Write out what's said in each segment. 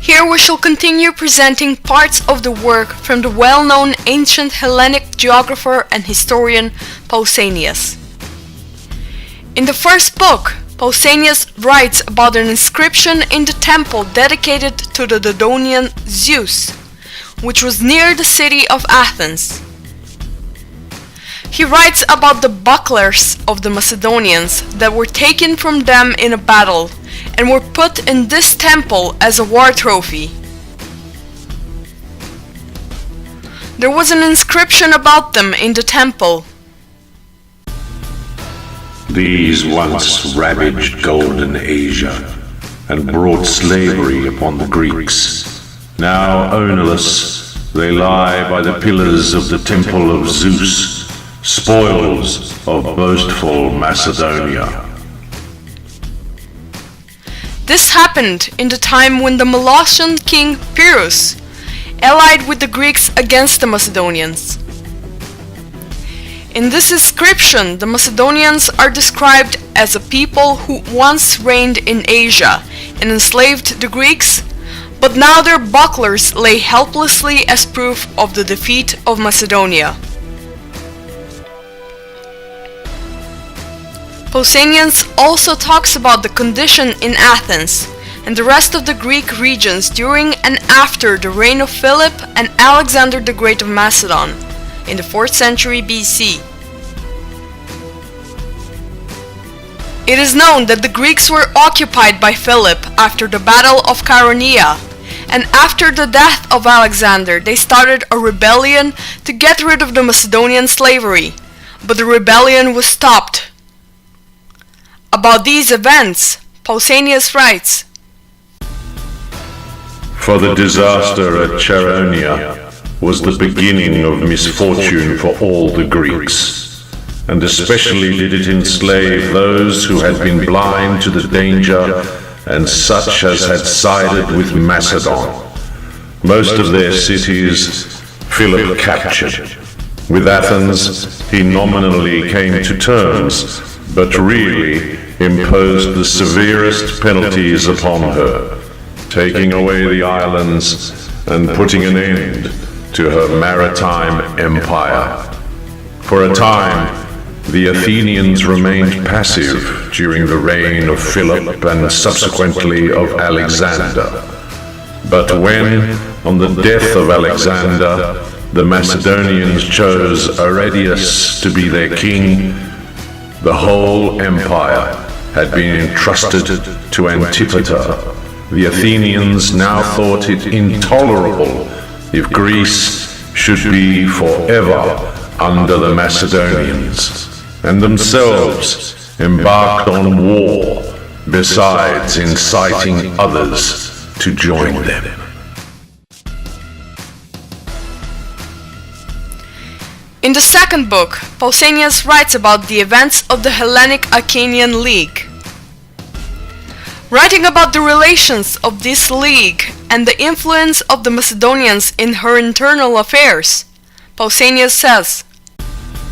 Here we shall continue presenting parts of the work from the well-known ancient Hellenic geographer and historian Pausanias. In the first book, Pausanias writes about an inscription in the temple dedicated to the Macedonian Zeus, which was near the city of Athens. He writes about the bucklers of the Macedonians that were taken from them in a battle and were put in this temple as a war trophy. There was an inscription about them in the temple. These once ravaged golden Asia and brought slavery upon the Greeks. Now ownerless, they lie by the pillars of the temple of Zeus, spoils of boastful Macedonia. This happened in the time when the Molossian king Pyrrhus allied with the Greeks against the Macedonians. In this inscription, the Macedonians are described as a people who once reigned in Asia and enslaved the Greeks, but now their bucklers lay helplessly as proof of the defeat of Macedonia. Pausanias also talks about the condition in Athens and the rest of the Greek regions during and after the reign of Philip and Alexander the Great of Macedon in the 4th century BC. It is known that the Greeks were occupied by Philip after the Battle of Chaeronea, and after the death of Alexander they started a rebellion to get rid of the Macedonian slavery, but the rebellion was stopped. About these events, Pausanias writes, For the disaster at Chaeronea was the beginning of misfortune for all the Greeks, and especially did it enslave those who had been blind to the danger and such as had sided with Macedon. Most of their cities Philip captured. With Athens he nominally came to terms, but really imposed the severest penalties upon her, taking away the islands and putting an end to her maritime empire. For a time, the Athenians remained passive during the reign of Philip and subsequently of Alexander. But when, on the death of Alexander, the Macedonians chose Arrhenius to be their king, the whole empire had been entrusted to Antipater. The Athenians now thought it intolerable if Greece should be forever under the Macedonians, and themselves embarked on war, besides inciting others to join them. In the second book, Pausanias writes about the events of the Hellenic Achaean League. Writing about the relations of this league and the influence of the Macedonians in her internal affairs, Pausanias says,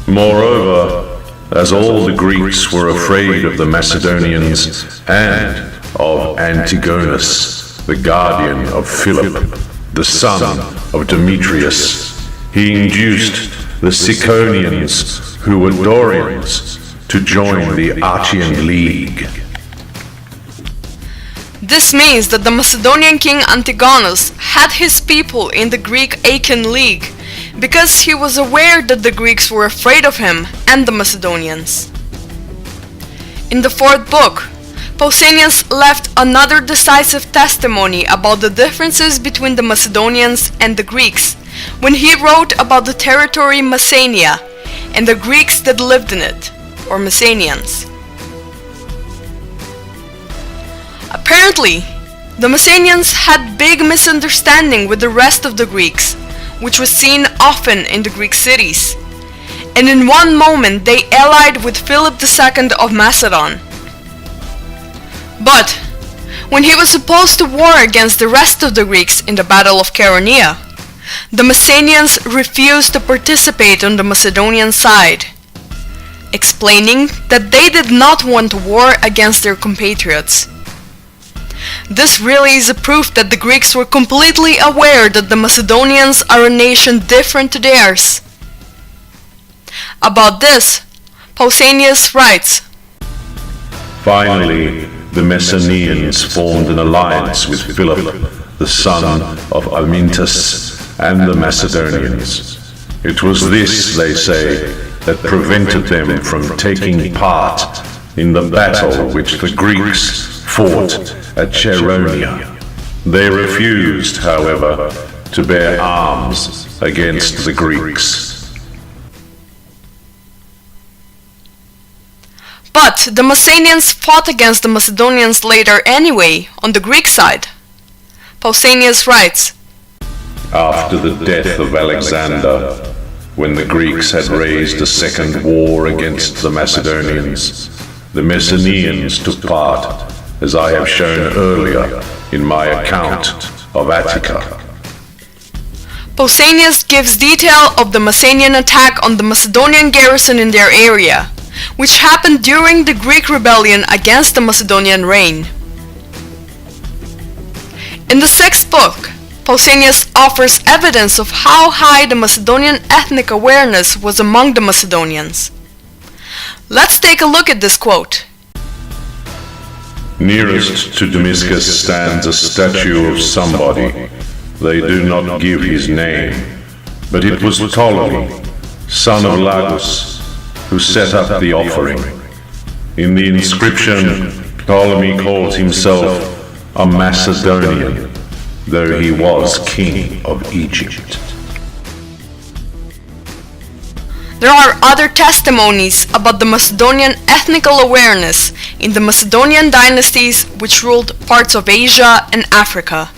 Moreover, as all the Greeks were afraid of the Macedonians and of Antigonus, the guardian of Philip, the son of Demetrius, he induced the Ciconians, who were Dorians, to join the Achaean League. This means that the Macedonian king Antigonus had his people in the Greek Achaean League because he was aware that the Greeks were afraid of him and the Macedonians. In the fourth book, Pausanias left another decisive testimony about the differences between the Macedonians and the Greeks when he wrote about the territory Messenia and the Greeks that lived in it, or Messenians. Apparently, the Messenians had big misunderstanding with the rest of the Greeks, which was seen often in the Greek cities, and in one moment they allied with Philip II of Macedon. But when he was supposed to war against the rest of the Greeks in the Battle of Chaeronea, the Messenians refused to participate on the Macedonian side, explaining that they did not want to war against their compatriots. This really is a proof that the Greeks were completely aware that the Macedonians are a nation different to theirs. About this, Pausanias writes, Finally, the Messenians formed an alliance with Philip, the son of Amyntas, and the Macedonians. It was this, they say, that prevented them from taking part in the battle which the Greeks fought at Chaeroneia. They refused, however, to bear arms against the Greeks. But the Messenians fought against the Macedonians later anyway, on the Greek side. Pausanias writes, After the death of Alexander, when the Greeks had raised a second war against the Macedonians, the Messenians took part, as I have shown earlier in my account of Attica. Pausanias gives detail of the Messenian attack on the Macedonian garrison in their area, which happened during the Greek rebellion against the Macedonian reign. In the 6th book, Pausanias offers evidence of how high the Macedonian ethnic awareness was among the Macedonians. Let's take a look at this quote. Nearest to Damascus stands a statue of somebody. They do not give his name, but it was Ptolemy, son of Lagus, who set up the offering. In the inscription, Ptolemy called himself a Macedonian, though he was king of Egypt. There are other testimonies about the Macedonian ethnical awareness in the Macedonian dynasties which ruled parts of Asia and Africa.